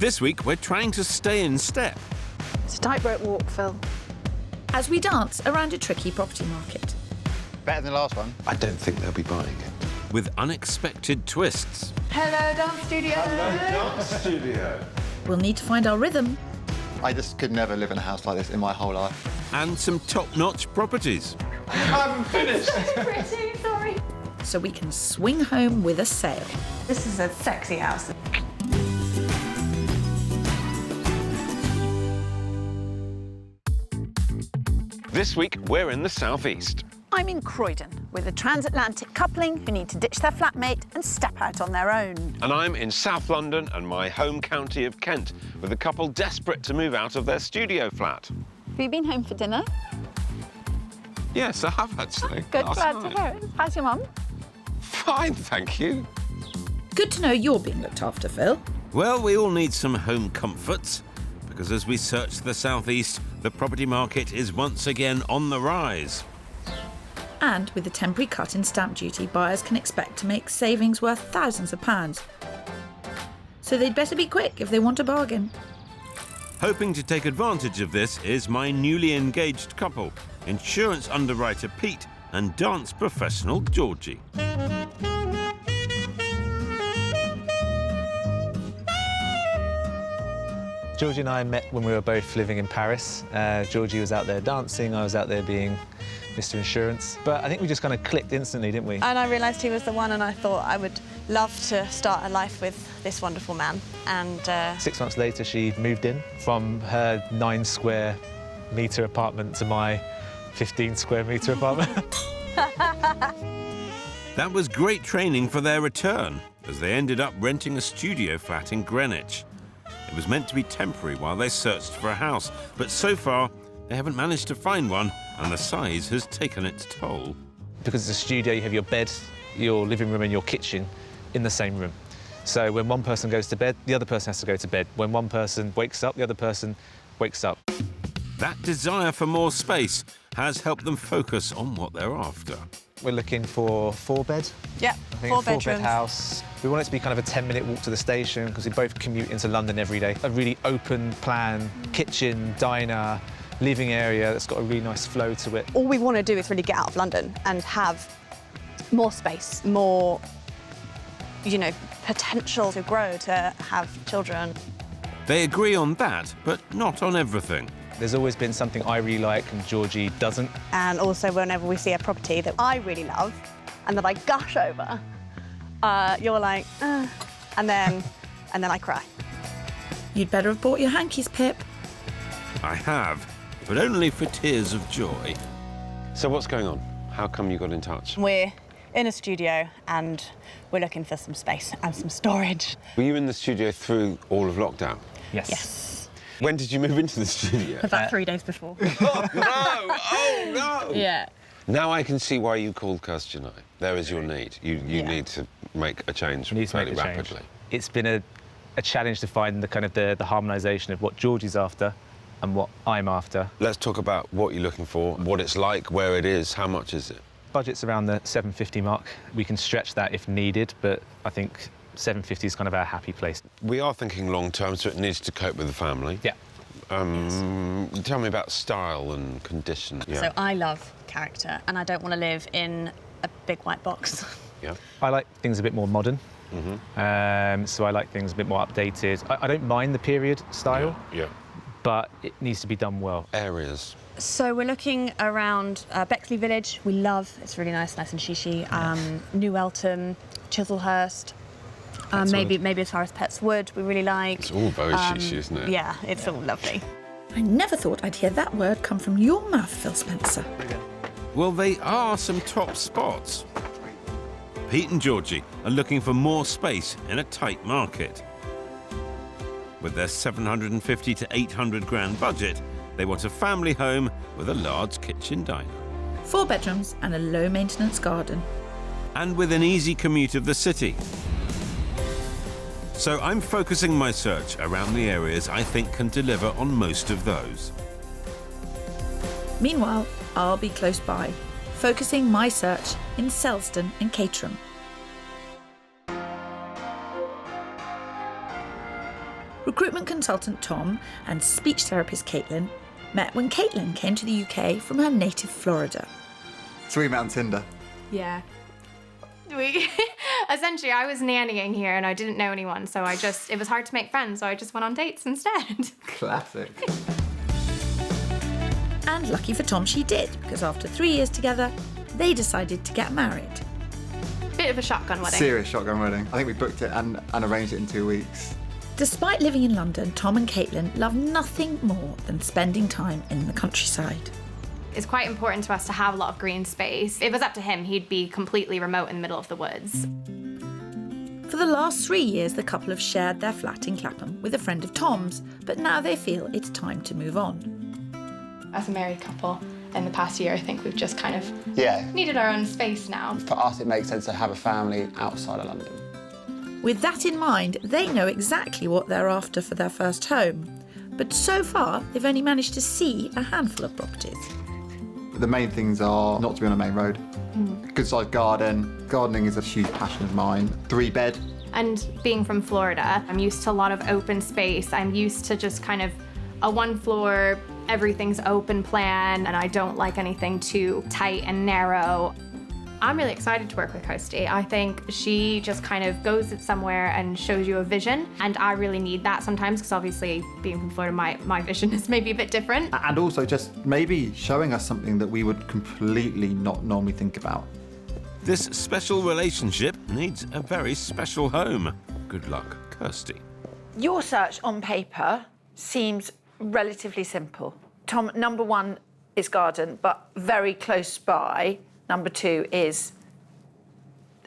This week, we're trying to stay in step. It's a tightrope walk, Phil. As we dance around a tricky property market. Better than the last one. I don't think they'll be buying it. With unexpected twists. Hello, dance studio. Dance studio. We'll need to find our rhythm. I just could never live in a house like this in my whole life. And some top-notch properties. I haven't finished. Pretty, sorry. So we can swing home with a sail. This is a sexy house. This week, we're in the southeast. I'm in Croydon with a transatlantic coupling who need to ditch their flatmate and step out on their own. And I'm in South London and my home county of Kent, with a couple desperate to move out of their studio flat. Have you been home for dinner? Yes, I have actually. Good, Last glad night. to hear it. How's your mum? Fine, thank you. Good to know you're being looked after, Phil. Well, we all need some home comforts, because as we search the southeast, the property market is once again on the rise. And with the temporary cut in stamp duty, buyers can expect to make savings worth thousands of pounds. So they'd better be quick if they want a bargain. Hoping to take advantage of this is my newly engaged couple, insurance underwriter Pete and dance professional Georgie. Georgie and I met when we were both living in Paris. Georgie was out there dancing, I was out there being Mr. Insurance. But I think we just kind of clicked instantly, didn't we? And I realised he was the one, and I thought I would love to start a life with this wonderful man. And 6 months later, she moved in from her 9 square metre apartment to my 15 square metre apartment. That was great training for their return, as they ended up renting a studio flat in Greenwich. It was meant to be temporary while they searched for a house, but so far they haven't managed to find one, and the size has taken its toll. Because it's a studio, you have your bed, your living room and your kitchen in the same room. So when one person goes to bed, the other person has to go to bed. When one person wakes up, the other person wakes up. That desire for more space has helped them focus on what they're after. We're looking for 4-bed. yeah, I think 4 a 4-bed bedrooms. house. We want it to be kind of a 10-minute walk to the station because we both commute into London every day. A really open plan, kitchen, diner, living area that's got a really nice flow to it. All we want to do is really get out of London and have more space, more, you know, potential to grow, to have children. They agree on that, but not on everything. There's always been something I really like and Georgie doesn't. And also, whenever we see a property that I really love and that I gush over, you're like, and then I cry. You'd better have bought your hankies, Pip. I have, but only for tears of joy. So what's going on? How come you got in touch? We're in a studio and we're looking for some space and some storage. Were you in the studio through all of lockdown? Yes. Yes. When did you move into the studio? About 3 days before. Oh, no! Oh, no! Yeah. Now I can see why you called Kirsty and I. There is your need. You need to make a change We need to make fairly a change. rapidly. It's been a challenge to find the kind of the harmonisation of what Georgie's after and what I'm after. Let's talk about what you're looking for, what it's like, where it is, how much is it? Budget's around the 750 mark. We can stretch that if needed, but I think 750 is kind of our happy place. We are thinking long term, so it needs to cope with the family. Yeah. Tell me about style and condition. Yeah. So I love character and I don't want to live in a big white box. Yeah. I like things a bit more modern. So I like things a bit more updated. I don't mind the period style, Yeah. but it needs to be done well. Areas. So we're looking around Bexley Village. We love, it's really nice and shishy. New Eltham, Chislehurst. Maybe as far as Pets Wood, we really like. It's all very shishy, isn't it? Yeah, it's all lovely. I never thought I'd hear that word come from your mouth, Phil Spencer. Well, they are some top spots. Pete and Georgie are looking for more space in a tight market. With their 750 to 800 grand budget, they want a family home with a large kitchen diner. 4 bedrooms and a low-maintenance garden. And with an easy commute of the city. So I'm focusing my search around the areas I think can deliver on most of those. Meanwhile, I'll be close by, focusing my search in Selsdon and Caterham. Recruitment consultant Tom and speech therapist Caitlyn met when Caitlyn came to the UK from her native Florida. So we met on Tinder. Yeah. Essentially, I was nannying here and I didn't know anyone, so it was hard to make friends, so I just went on dates instead. Classic. And lucky for Tom, she did, because after 3 years together, they decided to get married. Bit of a shotgun wedding. Serious shotgun wedding. I think we booked it and arranged it in 2 weeks. Despite living in London, Tom and Caitlyn love nothing more than spending time in the countryside. It's quite important to us to have a lot of green space. If it was up to him, he'd be completely remote in the middle of the woods. For the last 3 years, the couple have shared their flat in Clapham with a friend of Tom's, but now they feel it's time to move on. As a married couple, in the past year, I think we've just kind of needed our own space now. For us, it makes sense to have a family outside of London. With that in mind, they know exactly what they're after for their first home. But so far, they've only managed to see a handful of properties. The main things are not to be on a main road. Good sized garden. Gardening is a huge passion of mine. 3-bed. And being from Florida, I'm used to a lot of open space. I'm used to just kind of a 1-floor, everything's open plan, and I don't like anything too tight and narrow. I'm really excited to work with Kirsty. I think she just kind of goes somewhere and shows you a vision, and I really need that sometimes, because obviously being from Florida, my vision is maybe a bit different. And also just maybe showing us something that we would completely not normally think about. This special relationship needs a very special home. Good luck, Kirsty. Your search on paper seems relatively simple. Tom, number 1 is garden, but very close by. Number 2 is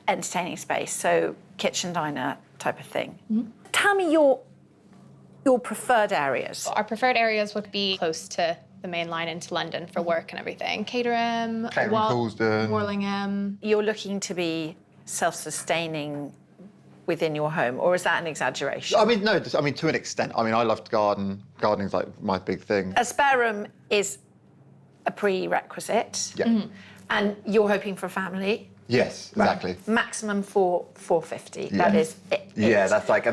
entertaining space, so kitchen, diner type of thing. Tell me your preferred areas. Our preferred areas would be close to the main line into London for work and everything. Caterham, Coulsdon. Warlingham. You're looking to be self-sustaining within your home, or is that an exaggeration? I mean, no, to an extent. I mean, I love to garden. Gardening's like my big thing. A spare room is a prerequisite. Yeah. And you're hoping for a family? Yes, exactly. Maximum for 450. Yeah. That is it. Yeah, that's like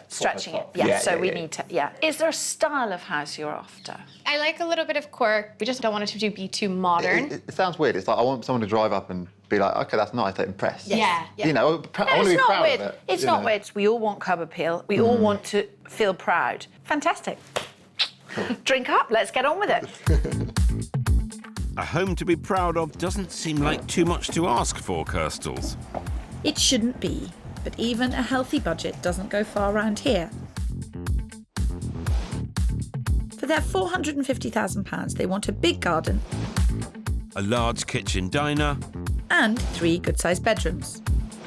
Stretching it. top. Yeah. So we need to. Yeah. Is there a style of house you're after? I like a little bit of quirk. We just don't want it to be too modern. It sounds weird. It's like I want someone to drive up and be like, okay, that's nice, they're impressed. Yeah. You know, I want to be proud weird. of it. It's not weird. We all want curb appeal. We all want to feel proud. Fantastic. Drink up. Let's get on with it. A home to be proud of doesn't seem like too much to ask for, Kirstles. It shouldn't be, but even a healthy budget doesn't go far around here. For their £450,000, they want a big garden A large kitchen diner, and 3 good-sized bedrooms.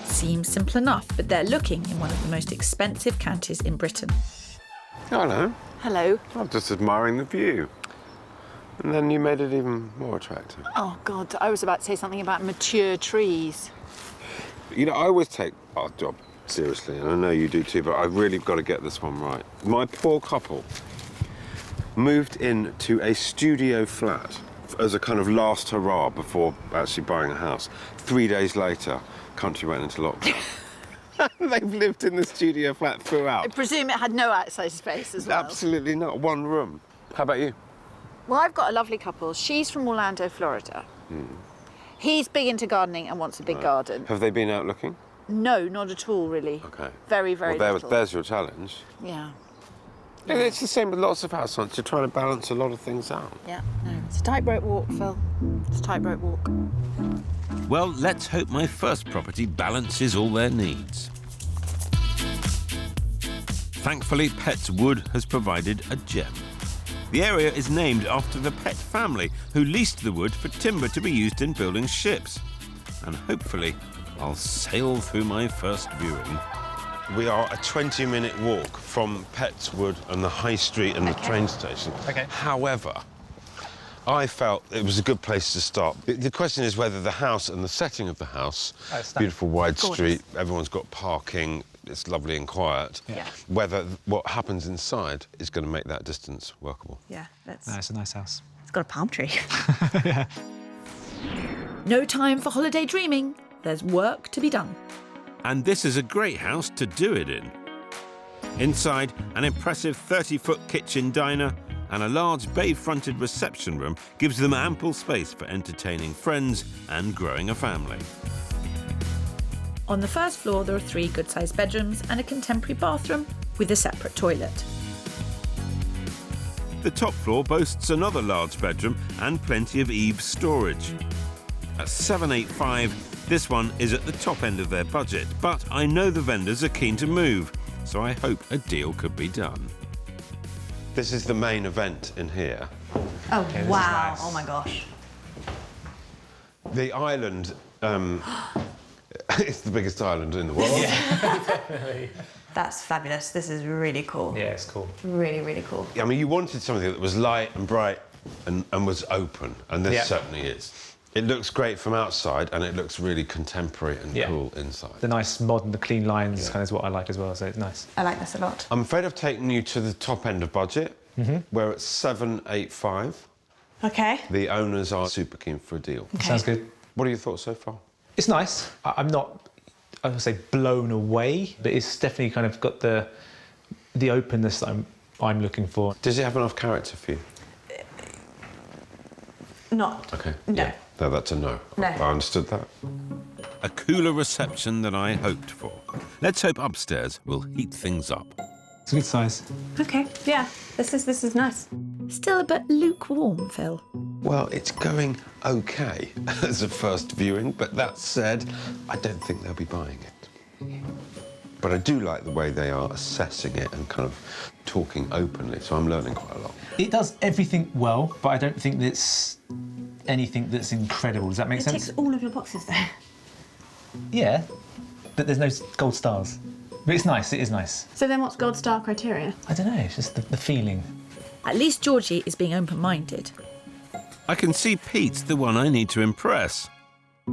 Seems simple enough, but they're looking in one of the most expensive counties in Britain. Hello. Hello. I'm just admiring the view. And then you made it even more attractive. Oh, God, I was about to say something about mature trees. You know, I always take our job seriously, and I know you do too, but I've really got to get this one right. My poor couple moved into a studio flat as a kind of last hurrah before actually buying a house. 3 days later, country went into lockdown. They've lived in the studio flat throughout. I presume it had no outside space as well. Absolutely not. 1 room. How about you? Well, I've got a lovely couple. She's from Orlando, Florida. He's big into gardening and wants a big garden. Have they been out looking? No, not at all, really. Okay. Very, very Well, little. there's your challenge. Yeah. Yeah, it's the same with lots of households. You're trying to balance a lot of things out. Yeah. No, it's a tightrope walk, Phil. It's a tightrope walk. well, let's hope my first property balances all their needs. Thankfully, Pets Wood has provided a gem. The area is named after the Pett family who leased the wood for timber to be used in building ships. And hopefully, I'll sail through my first viewing. We are a 20-minute walk from Pets Wood and the High Street and the train station. Okay. However, I felt it was a good place to start. The question is whether the house and the setting of the house, beautiful wide street, everyone's got parking, it's lovely and quiet, whether what happens inside is going to make that distance workable. Yeah, that's... No, it's a nice house. It's got a palm tree. No time for holiday dreaming. There's work to be done. And this is a great house to do it in. Inside, an impressive 30-foot kitchen diner and a large bay-fronted reception room gives them ample space for entertaining friends and growing a family. On the first floor, there are 3 good-sized bedrooms and a contemporary bathroom with a separate toilet. The top floor boasts another large bedroom and plenty of eaves storage. At $785, this one is at the top end of their budget, but I know the vendors are keen to move, so I hope a deal could be done. This is the main event in here. Oh, this is wow. nice. Oh, my gosh. The island, it's the biggest island in the world. That's fabulous. This is really cool. Yeah, it's cool. Really, really cool. I mean, you wanted something that was light and bright and was open, and this Yeah. certainly is. It looks great from outside, and it looks really contemporary and Yeah. cool inside. The nice modern, the clean lines kind of is what I like as well, so it's nice. I like this a lot. I'm afraid I've taken you to the top end of budget. We're at 785. Okay. The owners are super keen for a deal. Sounds good. What are your thoughts so far? It's nice. I'm not, I would say, blown away, but it's definitely kind of got the openness that I'm looking for. Does it have enough character for you? Not. Okay. No. Yeah. No, that's a no. No. I understood that. A cooler reception than I hoped for. Let's hope upstairs will heat things up. It's a good size. Okay. Yeah. This is nice. Still a bit lukewarm, Phil. Well, it's going okay as a first viewing, but that said, I don't think they'll be buying it. But I do like the way they are assessing it and kind of talking openly, so I'm learning quite a lot. It does everything well, but I don't think it's anything that's incredible. Does that make It sense? ticks all of your boxes, though. Yeah, but there's no gold stars. But it's nice, it is nice. So then what's gold star criteria? I don't know, it's just the feeling. At least Georgie is being open-minded. I can see Pete's the one I need to impress.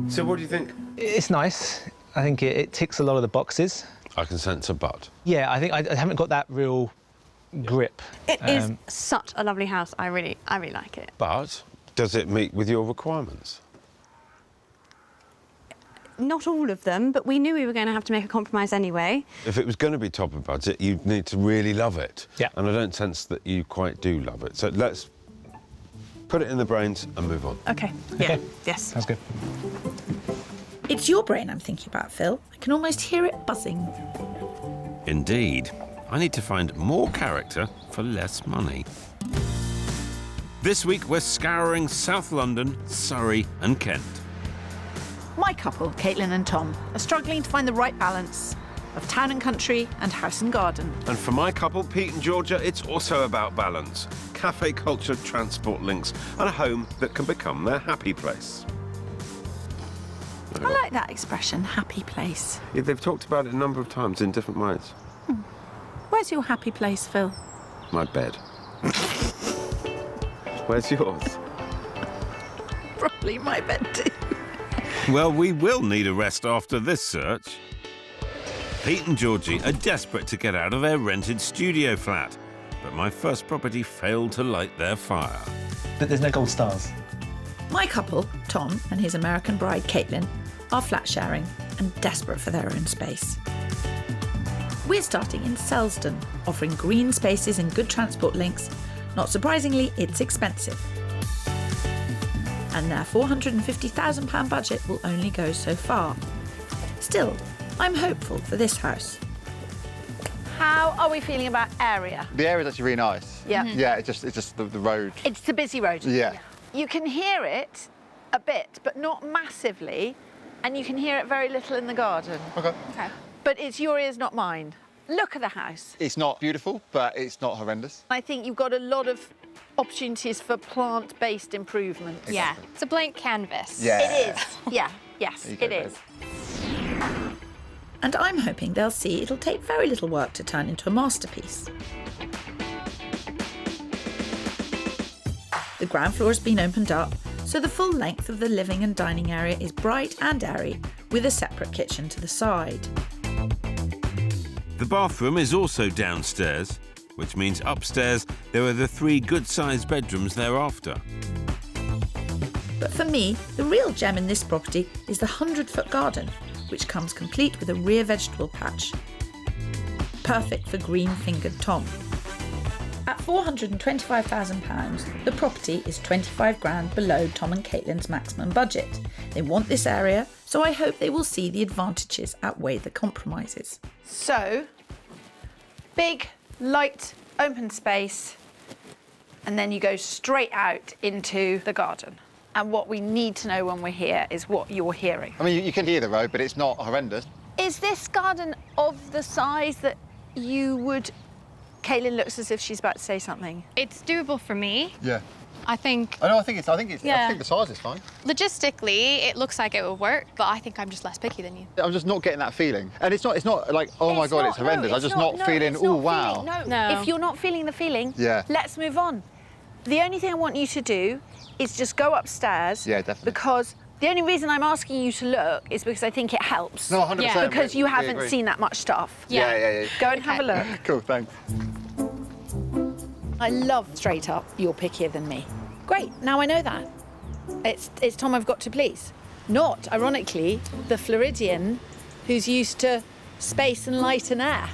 So what do you think? It's nice. I think it ticks a lot of the boxes. I can sense a but. Yeah, I think I haven't got that real grip. It is such a lovely house. I really like it. But does it meet with your requirements? Not all of them, but we knew we were going to have to make a compromise anyway. If it was going to be top of budget, you'd need to really love it. Yeah. And I don't sense that you quite do love it. So let's put it in the brains and move on. Okay. Yeah. Okay. Yes. Sounds good. It's your brain I'm thinking about, Phil. I can almost hear it buzzing. Indeed. I need to find more character for less money. This week we're scouring South London, Surrey and Kent. My couple, Caitlyn and Tom, are struggling to find the right balance of town and country and house and garden. And for my couple, Pete and Georgia, it's also about balance. Cafe culture, transport links and a home that can become their happy place. I like that expression, happy place. Yeah, they've talked about it a number of times in different ways. Where's your happy place, Phil? My bed. Where's yours? Probably my bed too. Well, we will need a rest after this search. Pete and Georgie are desperate to get out of their rented studio flat, but my first property failed to light their fire. But there's no gold stars. My couple, Tom and his American bride, Caitlyn, are flat sharing and desperate for their own space. We're starting in Selsdon, offering green spaces and good transport links. Not surprisingly, it's expensive. And their £450,000 budget will only go so far. Still, I'm hopeful for this house. How are we feeling about area? The area's actually really nice. Yeah. Yeah, it's just the road. It's the busy road. Yeah. You can hear it a bit, but not massively, and you can hear it very little in the garden. Okay. But it's your ears, not mine. Look at the house. It's not beautiful, but it's not horrendous. I think you've got a lot of opportunities for plant-based improvements. Yeah, it's a blank canvas. Yeah. It is. Yeah. Yes, There you go, it is. And I'm hoping they'll see it'll take very little work to turn into a masterpiece. The ground floor has been opened up, so the full length of the living and dining area is bright and airy, with a separate kitchen to the side. The bathroom is also downstairs, which means upstairs there are the 3 good-sized bedrooms thereafter. But for me, the real gem in this property is the 100-foot garden, which comes complete with a rear vegetable patch. perfect for green-fingered Tom. At £425,000, the property is 25 grand below Tom and Caitlyn's maximum budget. They want this area, so I hope they will see the advantages outweigh the compromises. So, big, light, open space, and then you go straight out into the garden. And what we need to know when we're here is what you're hearing. I mean, you can hear the road, but it's not horrendous. Is this garden of the size that you would... Caitlyn looks as if she's about to say something. It's doable for me. Yeah. I think I think the size is fine. logistically it looks like it would work, but I think I'm just less picky than you. I'm just not getting that feeling. And it's not like, oh my God, it's horrendous. I'm just not feeling, oh, wow. No. If you're not feeling the feeling, Yeah. let's move on. The only thing I want you to do is just go upstairs. Yeah, definitely. Because the only reason I'm asking you to look is because I think it helps. No, 100%. Yeah. Because you we haven't agree. seen that much stuff. Yeah. Go and have a look. Cool, thanks. I love straight up, you're pickier than me. Great, now I know that. It's Tom I've got to please. Not, ironically, the Floridian who's used to space and light and air.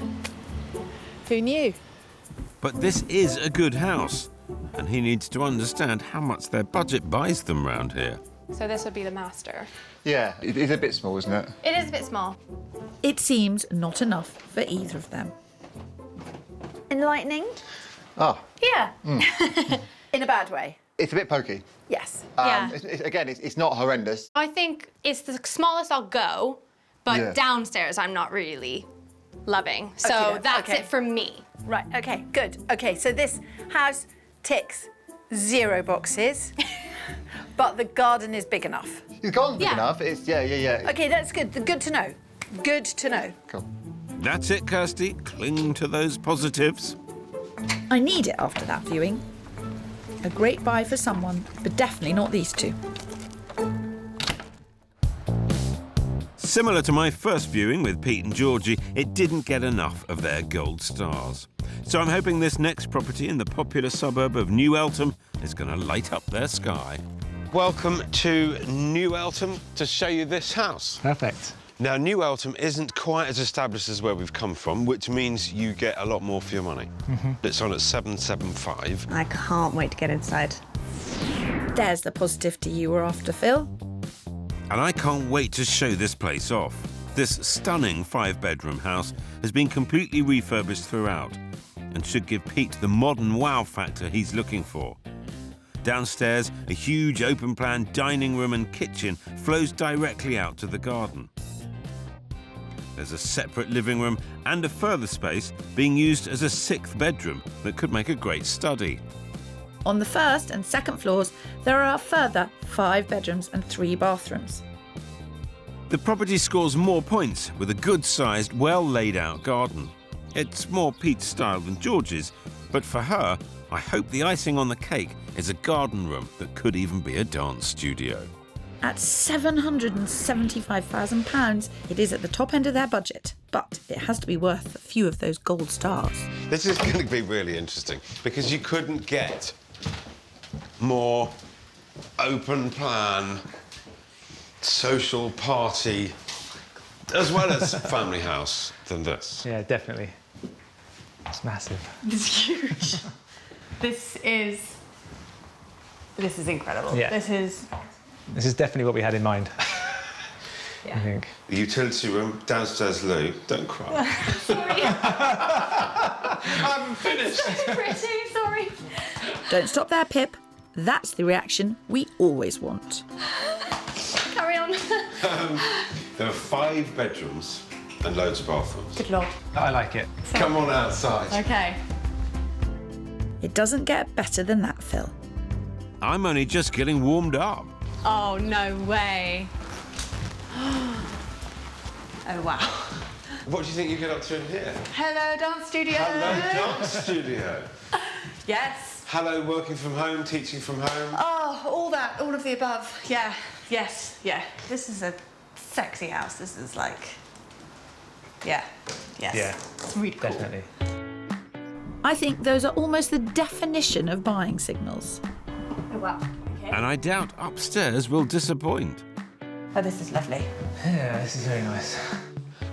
Who knew? But this is a good house, and he needs to understand how much their budget buys them round here. So this would be the master. Yeah, it is a bit small, isn't it? It is a bit small. It seems not enough for either of them. Enlightening? Oh, Yeah. In a bad way. it's a bit pokey. Yes. Yeah. It's not horrendous. I think it's the smallest I'll go, but Yeah. downstairs I'm not really loving. So Okey-doke, that's okay. it for me. Right, okay, good. Okay, so this house ticks 0 boxes, but the garden is big enough. It's gone big Yeah. enough. It's, yeah. Okay, that's good. Good to know. Good to know. Cool. That's it, Kirsty. Cling to those positives. I need it after that viewing. A great buy for someone, but definitely not these two. Similar to my first viewing with Pete and Georgie, it didn't get enough of their gold stars. So I'm hoping this next property in the popular suburb of New Eltham is going to light up their sky. Welcome to New Eltham to show you this house. Perfect. Now, New Eltham isn't quite as established as where we've come from, which means you get a lot more for your money. It's on at 775. I can't wait to get inside. There's the positivity you were after, Phil. And I can't wait to show this place off. This stunning 5-bedroom house has been completely refurbished throughout and should give Pete the modern wow factor he's looking for. Downstairs, a huge open-plan dining room and kitchen flows directly out to the garden. There's a separate living room and a further space being used as a 6th bedroom that could make a great study. On the first and second floors, there are a further 5 bedrooms and 3 bathrooms. The property scores more points with a good-sized, well-laid-out garden. It's more Pete's style than George's, but for her, I hope the icing on the cake is a garden room that could even be a dance studio. At £775,000, it is at the top end of their budget, but it has to be worth a few of those gold stars. This is going to be really interesting because you couldn't get more open plan, social party, as well as family house than this. Yeah, definitely. It's massive. It's huge. This is incredible. Yeah. This is definitely what we had in mind. I think. The utility room, downstairs loo. Don't cry. I'm finished. Pretty, sorry. Don't stop there, Pip. That's the reaction we always want. Carry on. There are 5 bedrooms and loads of bathrooms. good lord. I like it. Come on outside. Okay. It doesn't get better than that, Phil. I'm only just getting warmed up. Oh no way. Oh wow. What do you think you get up to in here? Hello, dance studio. Hello, dance studio. Yes. Hello, working from home, teaching from home. Oh, all that, all of the above. Yeah. Yes. Yeah. This is a sexy house. This is like. Yeah. Yes. Yeah, It's really cool. definitely. I think those are almost the definition of buying signals. Oh wow. Okay. And I doubt upstairs will disappoint. Oh, this is lovely. Yeah, this is very nice.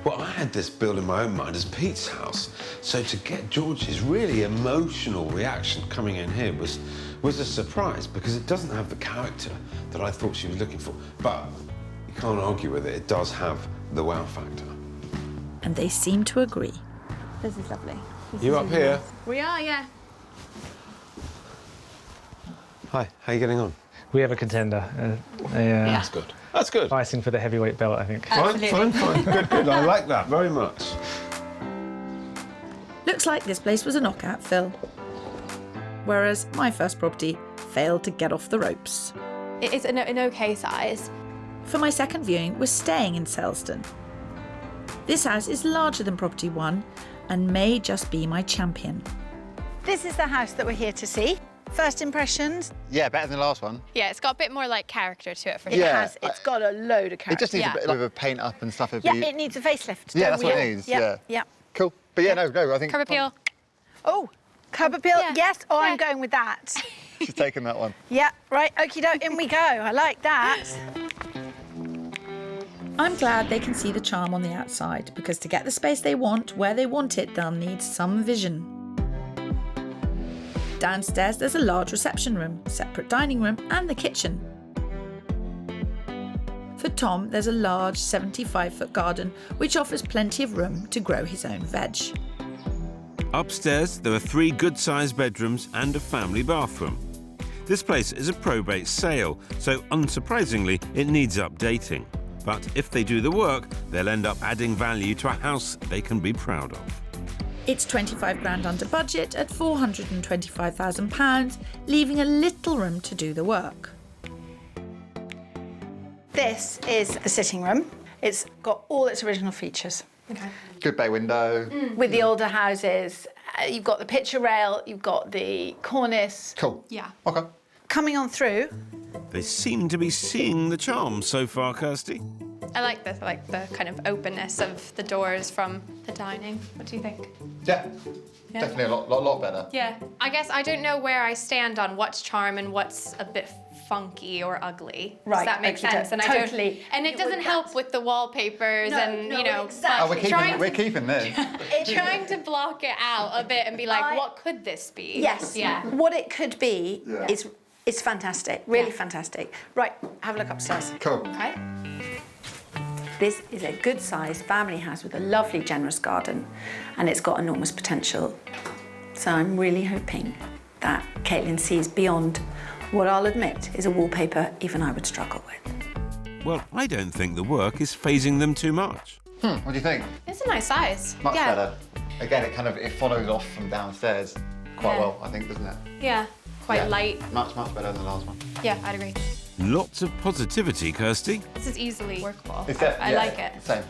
Well, I had this built in my own mind as Pete's house, so to get Georgie's really emotional reaction coming in here was a surprise, because it doesn't have the character that I thought she was looking for. But you can't argue with it. It does have the wow factor. And they seem to agree. This is lovely. You up here? We are, yeah. Hi, how are you getting on? We have a contender. That's good. That's good. Fighting for the heavyweight belt, I think. Fine. Good. I like that very much. Looks like this place was a knockout, Phil. Whereas my first property failed to get off the ropes. It is an okay size. For my second viewing, we're staying in Selsdon. This house is larger than property 1 and may just be my champion. This is the house that we're here to see. First impressions? Yeah, better than the last one. Yeah, it's got a bit more like character to it for It sure. has. It's got a load of character. It just needs Yeah. a bit of a paint up and stuff. Yeah, it needs a facelift. Yeah, don't that's we what it all? needs, Yep, yeah. Yep. Cool. But yeah, no, I think... Curb appeal. Oh, curb appeal. Yeah. Yes. Oh, I'm Yeah. going with that. She's taken that one. Yeah, right. Okie doke, in we go. I like that. I'm glad they can see the charm on the outside, because to get the space they want where they want it, they'll need some vision. Downstairs there's a large reception room, separate dining room and the kitchen. For Tom there's a large 75-foot garden which offers plenty of room to grow his own veg. Upstairs, there are 3 good-sized bedrooms and a family bathroom. This place is a probate sale, so unsurprisingly, it needs updating. But if they do the work, they'll end up adding value to a house they can be proud of. It's 25 grand under budget at £425,000, leaving a little room to do the work. This is the sitting room. It's got all its original features. Okay. Good bay window. With the older houses, you've got the picture rail, you've got the cornice. Cool. Yeah. Okay. Coming on through, They seem to be seeing the charm so far, Kirsty. I like this. I like the kind of openness of the doors from the dining. What do you think? Yeah. Definitely a lot better. Yeah. I guess I don't know where I stand on what's charm and what's a bit funky or ugly. Right, Does that make okay, sense? And totally. I don't. And it You doesn't would help not. with the wallpapers and no, you know. exactly. but We're keeping this. trying to block it out a bit and be like, what could this be? yes, Yeah. what it could be is fantastic, really Yeah. fantastic. Right, have a look upstairs. Cool. Okay. This is a good-sized family house with a lovely, generous garden, and it's got enormous potential. So I'm really hoping that Caitlyn sees beyond what I'll admit is a wallpaper even I would struggle with. Well, I don't think the work is phasing them too much. What do you think? It's a nice size. Much yeah. better. Again, it follows off from downstairs quite Yeah. well, I think, doesn't it? Yeah. Quite Yeah. light. Much better than the last one. Yeah, I'd agree. Lots of positivity, Kirsty. This is easily workable. yeah, I like it. Same.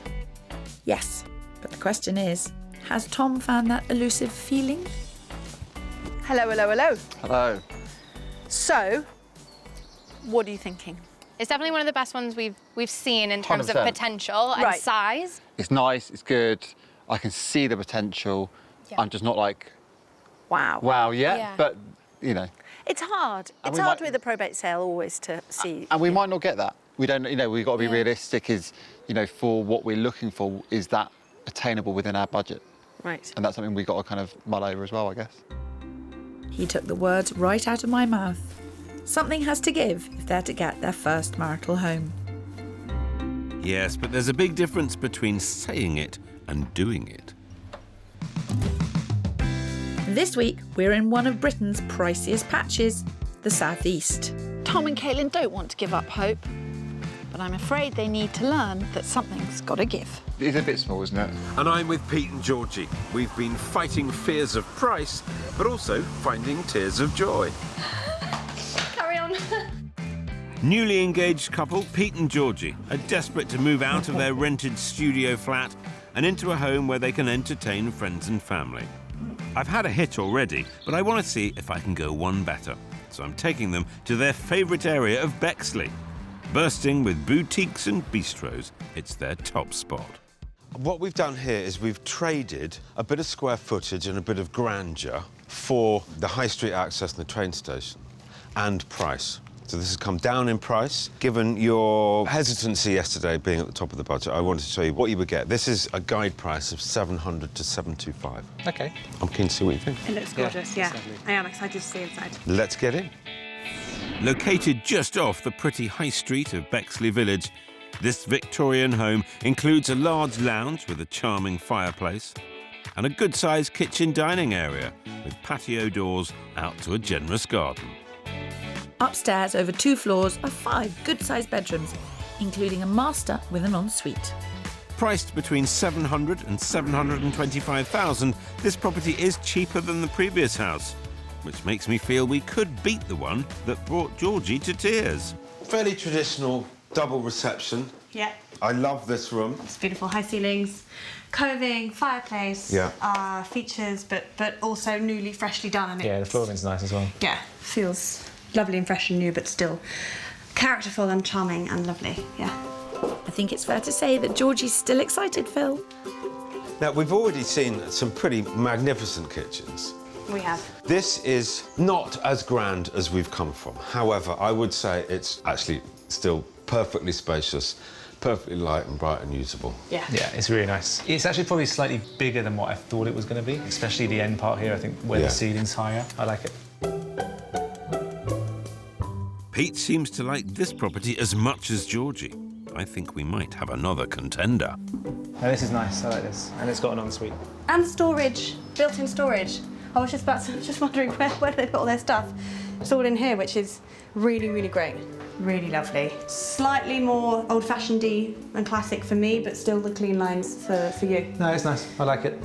Yes, but the question is, has Tom found that elusive feeling? Hello, hello, hello. Hello. So, what are you thinking? It's definitely one of the best ones we've seen in terms of 100%. potential and Right. size. It's nice, it's good. I can see the potential. Yeah. I'm just not like, Wow. wow, yet, Yeah. but, you know. It's hard. And It's we hard might- with a probate sale always to see. And we might not get that. We don't, we've got to be Yeah. realistic for what we're looking for, is that attainable within our budget? Right. And that's something we've got to kind of mull over as well, I guess. He took the words right out of my mouth. Something has to give if they're to get their first marital home. Yes, but there's a big difference between saying it and doing it. This week, we're in one of Britain's priciest patches, the southeast. Tom and Caitlyn don't want to give up hope, but I'm afraid they need to learn that something's got to give. It is a bit small, isn't it? And I'm with Pete and Georgie. We've been fighting fears of price, but also finding tears of joy. Carry on. Newly engaged couple, Pete and Georgie, are desperate to move out of their rented studio flat and into a home where they can entertain friends and family. I've had a hit already, but I want to see if I can go one better. So I'm taking them to their favourite area of Bexley. Bursting with boutiques and bistros, it's their top spot. What we've done here is we've traded a bit of square footage and a bit of grandeur for the high street access and the train station and price. So this has come down in price. Given your hesitancy yesterday being at the top of the budget, I wanted to show you what you would get. This is a guide price of $700 to $725. OK. I'm keen to see what you think. It looks gorgeous, yeah. I am excited to see inside. Let's get in. Located just off the pretty high street of Bexley Village, this Victorian home includes a large lounge with a charming fireplace and a good-sized kitchen dining area with patio doors out to a generous garden. Upstairs, over 2 floors, are 5 good-sized bedrooms, including a master with an ensuite. Priced between $700,000 and $725,000, this property is cheaper than the previous house, which makes me feel we could beat the one that brought Georgie to tears. Fairly traditional double reception. Yeah. I love this room. It's beautiful, high ceilings, coving, fireplace, Yeah. features, but also newly, freshly done. And Yeah, the flooring's nice as well. Yeah, feels lovely and fresh and new, but still characterful and charming and lovely, yeah. I think it's fair to say that Georgie's still excited, Phil. Now, we've already seen some pretty magnificent kitchens. We have. This is not as grand as we've come from. However, I would say it's actually still perfectly spacious, perfectly light and bright and usable. Yeah. Yeah, it's really nice. It's actually probably slightly bigger than what I thought it was going to be, especially the end part here, I think, where Yeah. the ceiling's higher. I like it. Pete seems to like this property as much as Georgie. I think we might have another contender. No, this is nice. I like this. And it's got an ensuite. And storage, built-in storage. I was just wondering where they put all their stuff. It's all in here, which is really, really great. Really lovely. Slightly more old-fashioned-y and classic for me, but still the clean lines for you. No, it's nice. I like it.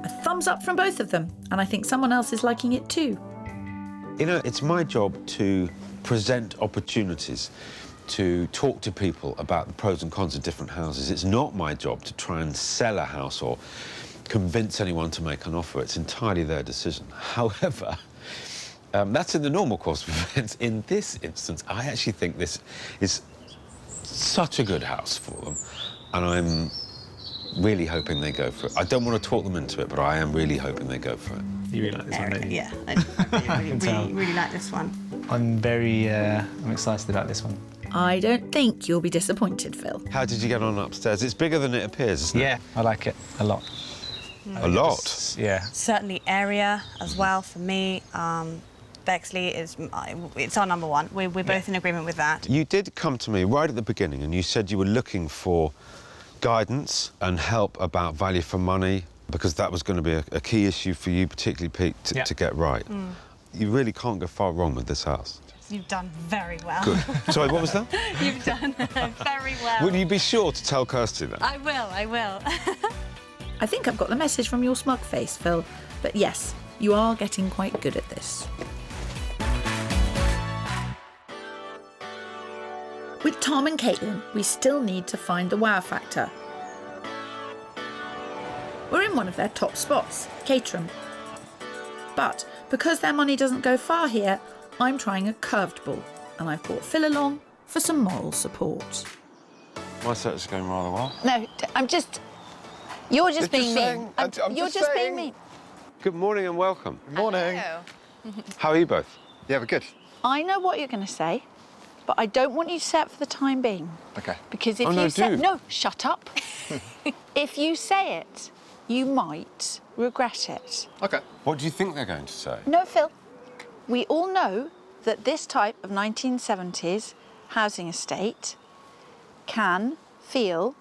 A thumbs up from both of them, and I think someone else is liking it too. You know, it's my job to present opportunities, to talk to people about the pros and cons of different houses. It's not my job to try and sell a house or convince anyone to make an offer. It's entirely their decision. However, that's in the normal course of events. In this instance, I actually think this is such a good house for them, and I'm really hoping they go for it. I don't want to talk them into it, but I am really hoping they go for it. You really like this one, don't you? Yeah, I really like this one. I'm excited about this one. I don't think you'll be disappointed, Phil. How did you get on upstairs? It's bigger than it appears, isn't it? Yeah, I like it a lot. A lot? Yeah. Certainly area as well for me. Bexley is, it's our number one. We're both in agreement with that. You did come to me right at the beginning and you said you were looking for guidance and help about value for money, because that was going to be a key issue for you, particularly Pete, to get right. You really can't go far wrong with this house. You've done very well. Good. Sorry, what was that? You've done very well. Will you be sure to tell Kirsty that? I will. I think I've got the message from your smug face, Phil. But yes, you are getting quite good at this. With Tom and Caitlyn, we still need to find the wow factor. We're in one of their top spots, Cramped. But because their money doesn't go far here, I'm trying a curved ball, and I've brought Phil along for some moral support. My search is going rather well. No, I'm just... You're just being saying, mean. I'm You're just just saying. being mean. Good morning and welcome. Morning. How are you both? Yeah, we're good. I know what you're going to say, but I don't want you to say it for the time being. Okay. Because if Oh, you no, say... do. No, shut up. If you say it, you might regret it. Okay. What do you think they're going to say? No, Phil. We all know that this type of 1970s housing estate can feel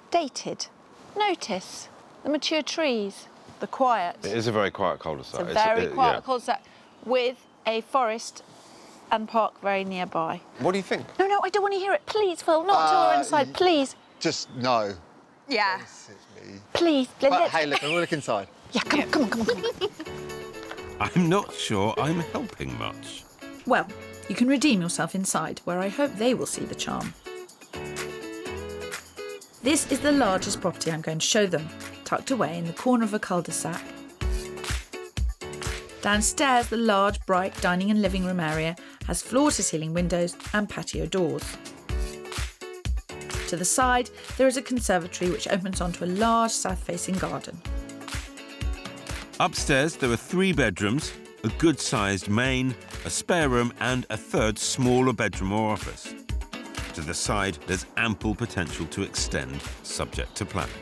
dated. Notice the mature trees, the quiet. It is a very quiet cul-de-sac. It's a very quiet yeah. cul-de-sac with a forest and park very nearby. What do you think? No, I don't want to hear it. Please, Phil, not till we're inside. Please, Just no. Yeah. Basically. please. But hey, look, we'll look inside. Yeah, come on. I'm not sure I'm helping much. Well, you can redeem yourself inside, where I hope they will see the charm. This is the largest property I'm going to show them, tucked away in the corner of a cul-de-sac. Downstairs, the large, bright dining and living room area has floor-to-ceiling windows and patio doors. To the side, there is a conservatory which opens onto a large south-facing garden. Upstairs, there are 3 bedrooms, a good-sized main a spare room and a third smaller bedroom or office. To the side, there's ample potential to extend, subject to planning.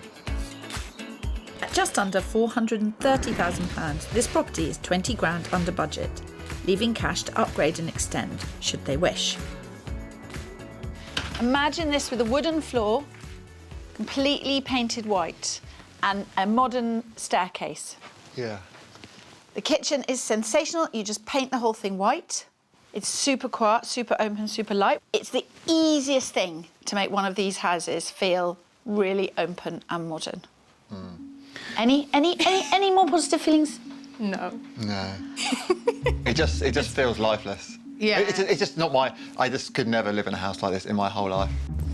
At just under £430,000, this property is 20 grand under budget, leaving cash to upgrade and extend, should they wish. Imagine this with a wooden floor, completely painted white, and a modern staircase. Yeah. The kitchen is sensational. You just paint the whole thing white. It's super quiet, super open, super light. It's the easiest thing to make one of these houses feel really open and modern. Any more positive feelings? No. No. it just feels lifeless. Yeah. It's just not my... I just could never live in a house like this in my whole life.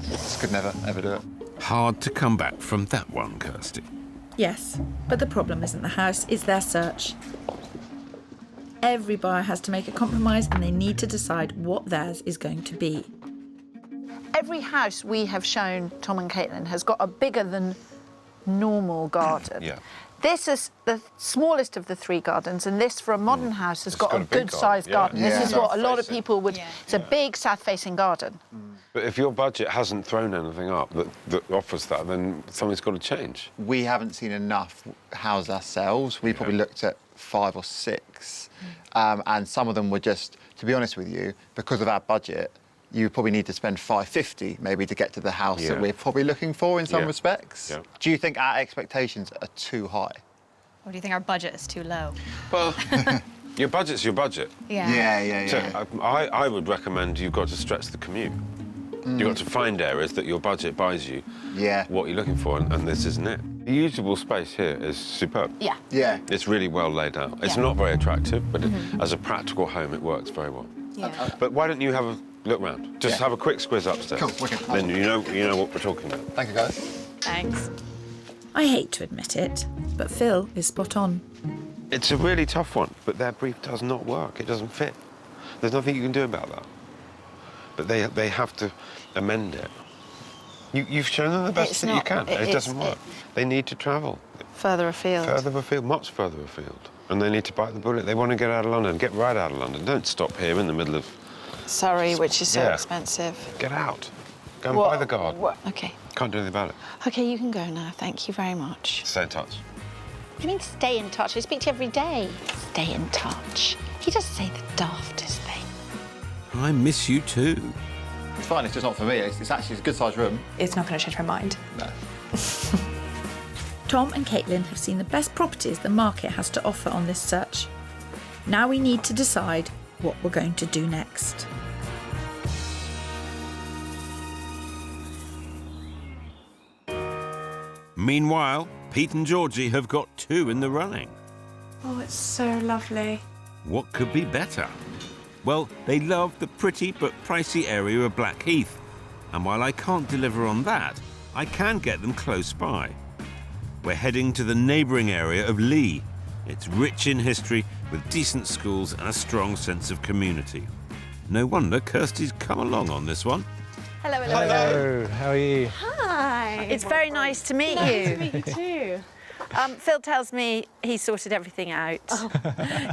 Just could never, ever do it. Hard to come back from that one, Kirsty. Yes, but the problem isn't the house, it's their search. Every buyer has to make a compromise and they need to decide what theirs is going to be. Every house we have shown Tom and Caitlyn has got a bigger than normal garden. Yeah. This is the smallest of the three gardens, and this, for a modern house, has got a big good-sized garden. Yeah. This is what a lot of South-facing. people would... It's a big south-facing garden. But if your budget hasn't thrown anything up that offers that, then something's got to change. We haven't seen enough houses ourselves. We probably looked at 5 or 6. And some of them were just, to be honest with you, because of our budget, you probably need to spend $550 maybe to get to the house that we're probably looking for in some respects. Yeah. Do you think our expectations are too high? Or do you think our budget is too low? Well, your budget's your budget. Yeah. So I would recommend you've got to stretch the commute. You've got to find areas that your budget buys you what you're looking for, and this isn't it. The usable space here is superb. Yeah. Yeah. It's really well laid out. It's not very attractive, but as a practical home, it works very well. Yeah. But why don't you have a look round? Just have a quick squiz upstairs. Cool, wicked. Then you know what we're talking about. Thank you, guys. Thanks. I hate to admit it, but Phil is spot on. It's a really tough one, but their brief does not work. It doesn't fit. There's nothing you can do about that. But they have to amend it. You've shown them the best that you can. It doesn't work. They need to travel. Further afield. Further afield, much further afield. And they need to bite the bullet. They want to get out of London. Get right out of London. Don't stop here in the middle of... Surrey, which is so Yeah. expensive. Get out. Go and buy the garden. OK. Can't do anything about it. OK, you can go now. Thank you very much. Stay in touch. What do you mean stay in touch? I speak to you every day. Stay in touch. He does say the daftest thing. I miss you too. It's fine, it's just not for me. It's actually a good-sized room. It's not going to change my mind. No. Tom and Caitlyn have seen the best properties the market has to offer on this search. Now we need to decide what we're going to do next. Meanwhile, Pete and Georgie have got 2 in the running. Oh, it's so lovely. What could be better? Well, they love the pretty but pricey area of Blackheath. And while I can't deliver on that, I can get them close by. We're heading to the neighbouring area of Lee. It's rich in history, with decent schools and a strong sense of community. No wonder Kirsty's come along on this one. Hello. Hello, how are you? Hi. It's very nice to meet you. Me too. Phil tells me he sorted everything out.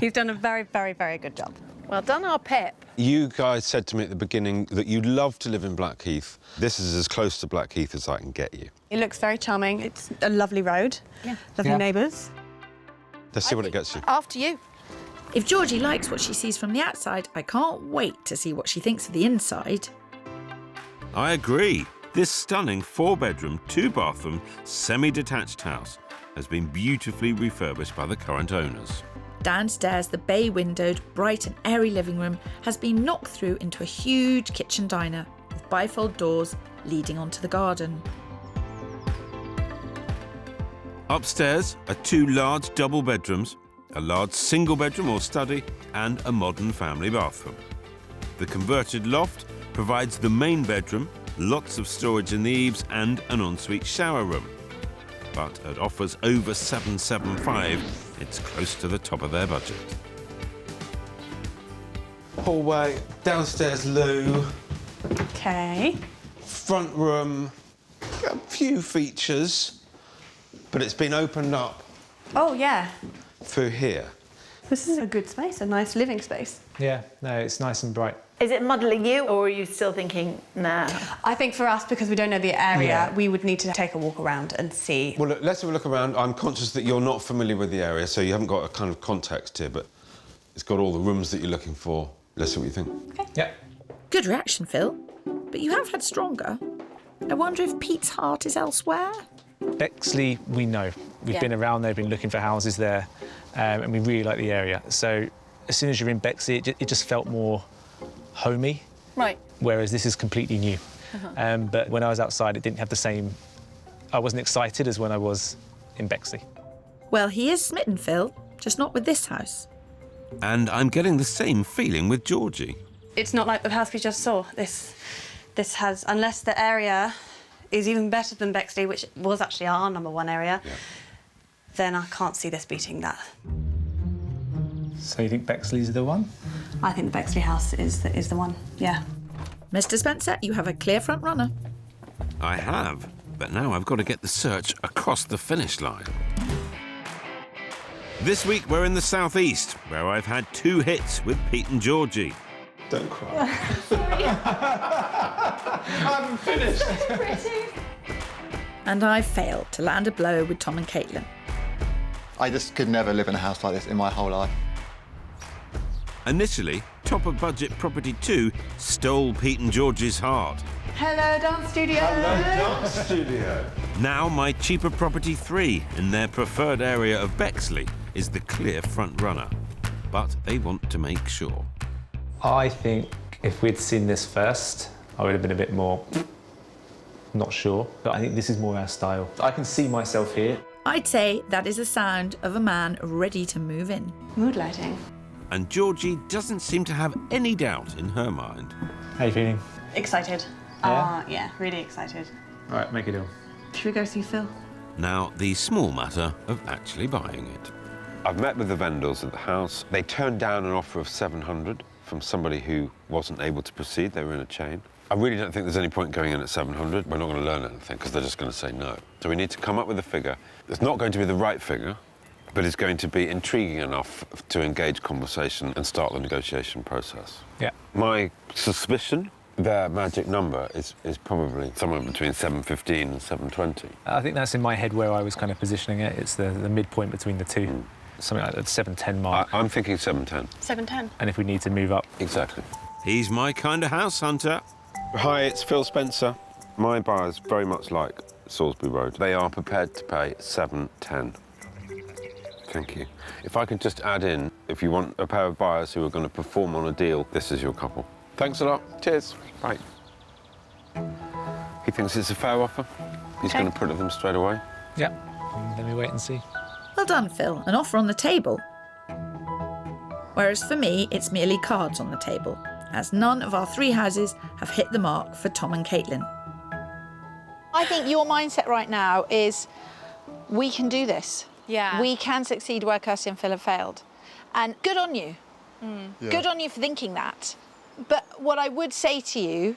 You've done a very, very, very good job. Well done, our Pip. You guys said to me at the beginning that you'd love to live in Blackheath. This is as close to Blackheath as I can get you. It looks very charming. It's a lovely road. Yeah. Lovely neighbours. Let's see what it gets you. After you. If Georgie likes what she sees from the outside, I can't wait to see what she thinks of the inside. I agree. This stunning 4-bedroom, 2-bathroom, semi-detached house has been beautifully refurbished by the current owners. Downstairs, the bay-windowed, bright and airy living room has been knocked through into a huge kitchen diner with bifold doors leading onto the garden. Upstairs are 2 large double bedrooms, a large single bedroom or study, and a modern family bathroom. The converted loft provides the main bedroom, lots of storage in the eaves, and an ensuite shower room. But at offers over $775, it's close to the top of their budget. Hallway, downstairs loo, OK. front room, a few features, but it's been opened up Oh, yeah. through here. This is a good space, a nice living space. Yeah, no, it's nice and bright. Is it muddling you, or are you still thinking, nah? I think for us, because we don't know the area, Yeah. we would need to take a walk around and see. Well, look, let's have a look around. I'm conscious that you're not familiar with the area, so you haven't got a kind of context here, but it's got all the rooms that you're looking for. Let's see what you think. Okay. Yeah. Good reaction, Phil. But you have had stronger. I wonder if Pete's heart is elsewhere. Bexley, we know. We've been around there, been looking for houses there, and we really like the area. So as soon as you're in Bexley, it just felt more homey, Right. whereas this is completely new. But when I was outside, it didn't have the same... I wasn't excited as when I was in Bexley. Well, he is smitten, Phil, just not with this house. And I'm getting the same feeling with Georgie. It's not like the house we just saw. This has, unless the area is even better than Bexley, which was actually our #1 area, then I can't see this beating that. So you think Bexley's the one? I think the Bexley house is the one, yeah. Mr. Spencer, you have a clear front runner. I have, but now I've got to get the search across the finish line. This week we're in the southeast, where I've had 2 hits with Pete and Georgie. Don't cry. I haven't finished. And I failed to land a blow with Tom and Caitlyn. I just could never live in a house like this in my whole life. Initially, Top of Budget Property 2 stole Pete and Georgie's heart. Hello, dance studio. Dance studio. Now my cheaper Property 3 in their preferred area of Bexley is the clear front runner. But they want to make sure. I think if we'd seen this first, I would have been a bit more not sure. But I think this is more our style. I can see myself here. I'd say that is the sound of a man ready to move in. Mood lighting. And Georgie doesn't seem to have any doubt in her mind. How you feeling? Excited. Yeah? Yeah, really excited. All right, make it deal. Should we go see Phil? Now, the small matter of actually buying it. I've met with the vendors at the house. They turned down an offer of 700 from somebody who wasn't able to proceed. They were in a chain. I really don't think there's any point going in at 700. We're not going to learn anything because they're just going to say no. So we need to come up with a figure that's not going to be the right figure, but is going to be intriguing enough to engage conversation and start the negotiation process. Yeah. My suspicion, their magic number is probably somewhere between 715 and 720. I think that's in my head where I was kind of positioning it. It's the midpoint between the two. Something like that 710 mark. I'm thinking 710. 710. And if we need to move up. Exactly. He's my kind of house hunter. Hi, it's Phil Spencer. My buyers very much like Salisbury Road. They are prepared to pay 710. Thank you. If I could just add in, if you want a pair of buyers who are going to perform on a deal, this is your couple. Thanks a lot. Cheers. Bye. He thinks it's a fair offer. He's going to put it to them straight away. Yeah. Let me wait and see. Well done, Phil. An offer on the table. Whereas for me, it's merely cards on the table, as none of our 3 houses have hit the mark for Tom and Caitlyn. I think your mindset right now is, we can do this. Yeah. We can succeed where Kirsty and Phil have failed. And good on you. Good on you for thinking that. But what I would say to you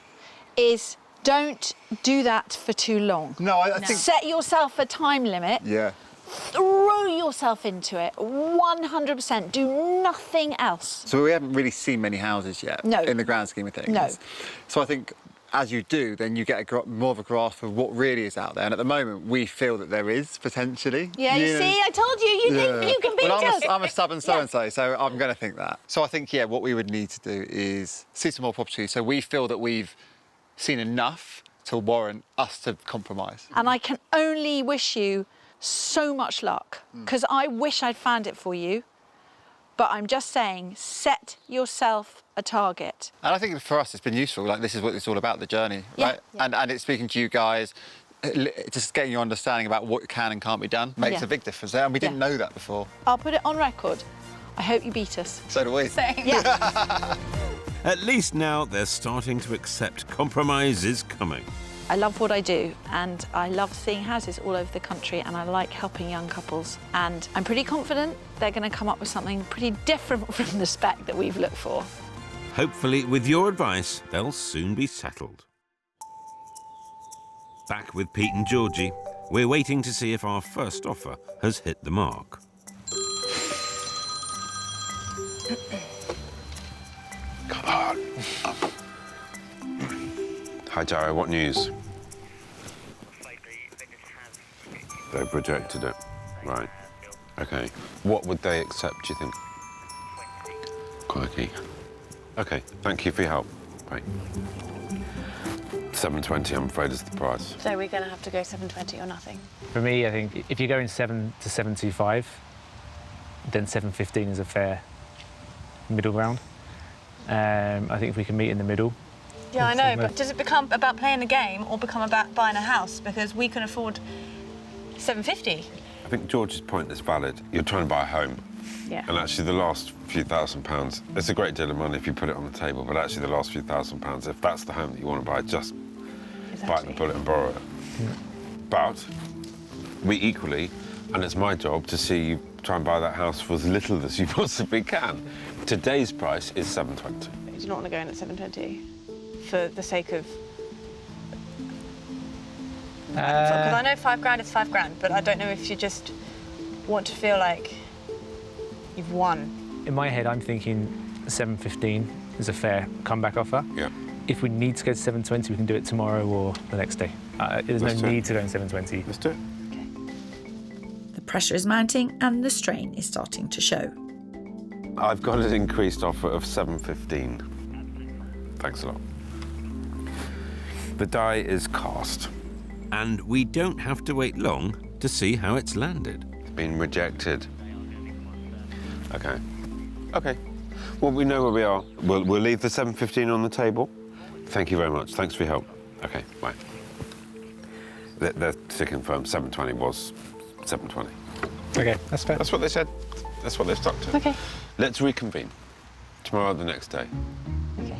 is, don't do that for too long. No, I think... Set yourself a time limit. Yeah. Throw yourself into it, 100%. Do nothing else. So we haven't really seen many houses yet, No. in the grand scheme of things. No. So I think as you do, then you get more of a grasp of what really is out there. And at the moment, we feel that there is potentially. Yeah, you see, I told you, you think you can beat us. I'm a stubborn so-and-so, so I'm going to think that. So I think, what we would need to do is see some more properties. So we feel that we've seen enough to warrant us to compromise. And I can only wish you so much luck, because I wish I'd found it for you. But I'm just saying, set yourself a target. And I think for us, it's been useful. Like, this is what it's all about, the journey, right? Yeah. And it's speaking to you guys, just getting your understanding about what can and can't be done makes a big difference there. And we didn't know that before. I'll put it on record. I hope you beat us. So do we. Same. Yeah. At least now they're starting to accept compromise is coming. I love what I do, and I love seeing houses all over the country, and I like helping young couples. And I'm pretty confident they're going to come up with something pretty different from the spec that we've looked for. Hopefully, with your advice, they'll soon be settled. Back with Pete and Georgie, we're waiting to see if our first offer has hit the mark. Come on. Hi, Joe. What news? They've rejected it. Right. OK. What would they accept, do you think? Crikey. OK, thank you for your help. Bye. 720, I'm afraid, is the price. So we're going to have to go 720 or nothing. For me, I think if you're going 7 to 725, then 715 is a fair middle ground. I think if we can meet in the middle. Yeah, I know, but does it become about playing the game or become about buying a house? Because we can afford 750. I think George's point is valid. You're trying to buy a home. Yeah. And actually, the last few £1,000s, it's a great deal of money if you put it on the table, but actually, the last few £1,000s, if that's the home that you want to buy, just bite the bullet and borrow it. Yeah. But we equally, and it's my job to see you try and buy that house for as little as you possibly can. Today's price is 720. Do you not want to go in at 720 for the sake of? Because I know £5,000 is £5,000, but I don't know if you just want to feel like you've won. In my head, I'm thinking 715 is a fair comeback offer. Yeah. If we need to go to 720, we can do it tomorrow or the next day. There's no need to go in 720. Let's do it. The pressure is mounting and the strain is starting to show. I've got an increased offer of 715. Thanks a lot. The die is cast. And we don't have to wait long to see how it's landed. It's been rejected. OK. OK. Well, we know where we are. We'll leave the 715 on the table. Thank you very much. Thanks for your help. OK, bye. They're sticking firm. 720 was 720. OK, that's fair. That's what they said. That's what they've stuck to. OK. Let's reconvene. Tomorrow or the next day. OK.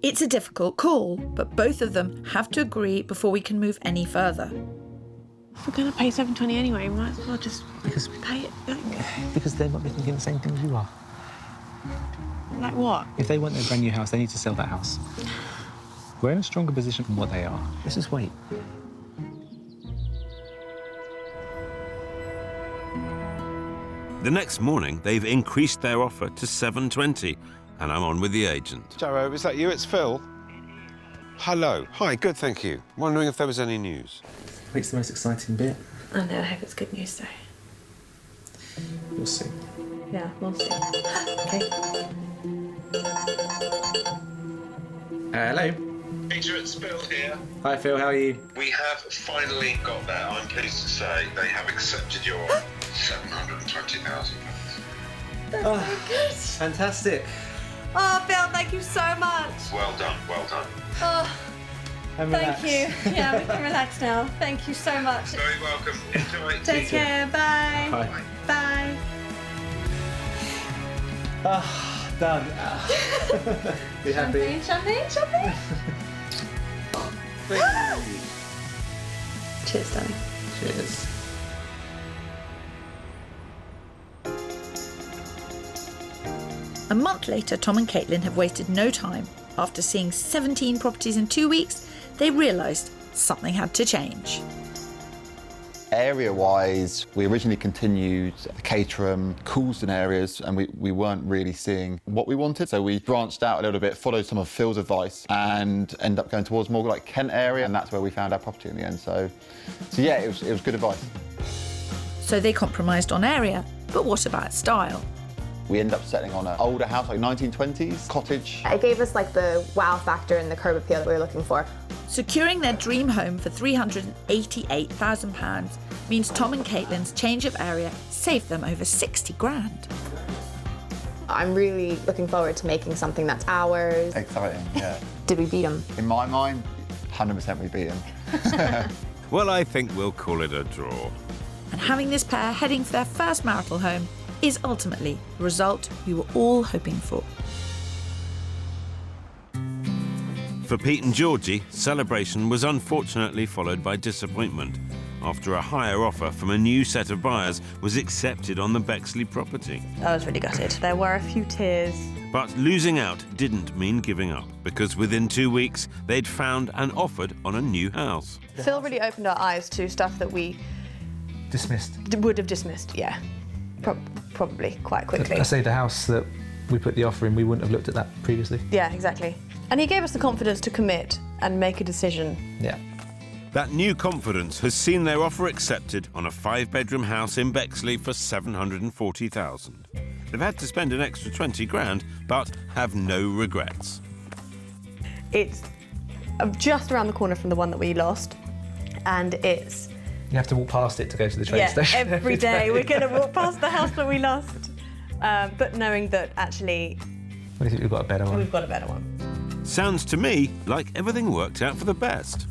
It's a difficult call, but both of them have to agree before we can move any further. If we're going to pay 720 anyway, we might as well just pay it. Because they might be thinking the same thing as you are. Like what? If they want their brand new house, they need to sell that house. We're in a stronger position than what they are. Let's just wait. The next morning, they've increased their offer to 720, and I'm on with the agent. Joe, is that you? It's Phil. Hello. Hi, good, thank you. Wondering if there was any news. It's the most exciting bit. I know, I hope it's good news though. We'll see. Yeah, we'll see. OK. Hello. Peter, it's Phil here. Hi, Phil. How are you? We have finally got there. I'm pleased to say they have accepted your £720,000. Oh, fantastic. Oh, Phil, thank you so much. Well done, well done. Oh, And thank you. Yeah, we can relax now. Thank you so much. Very welcome. Enjoy. Take care. Bye. Bye. Bye. Ah, done. You happy? Champagne. Cheers, darling. Cheers. A month later, Tom and Caitlyn have wasted no time. After seeing 17 properties in 2 weeks, they realised something had to change. Area-wise, we originally continued the Caterham, Coulsdon areas, and we weren't really seeing what we wanted. So we branched out a little bit, followed some of Phil's advice, and ended up going towards more like Kent area, and that's where we found our property in the end. So yeah, it was good advice. So they compromised on area, but what about style? We ended up settling on an older house, like 1920s, cottage. It gave us like the wow factor and the curb appeal that we were looking for. Securing their dream home for £388,000 means Tom and Caitlyn's change of area saved them over 60 grand. I'm really looking forward to making something that's ours. Exciting, yeah. Did we beat them? In my mind, 100% we beat him. Well, I think we'll call it a draw. And having this pair heading for their first marital home is ultimately the result we were all hoping for. For Pete and Georgie, celebration was unfortunately followed by disappointment after a higher offer from a new set of buyers was accepted on the Bexley property. I was really gutted. There were a few tears. But losing out didn't mean giving up, because within 2 weeks, they'd found and offered on a new house. Phil really opened our eyes to stuff that we Dismissed. would have dismissed, yeah. Probably quite quickly. I say the house that we put the offer in, we wouldn't have looked at that previously. Yeah, exactly. And he gave us the confidence to commit and make a decision. Yeah. That new confidence has seen their offer accepted on a 5-bedroom house in Bexley for $740,000. They've had to spend an extra 20 grand, but have no regrets. It's just around the corner from the one that we lost, and it's... You have to walk past it to go to the train station. Every day we're going to walk past the house that we lost. But knowing that actually... What do you think, we've got a better one? We've got a better one. Sounds to me like everything worked out for the best.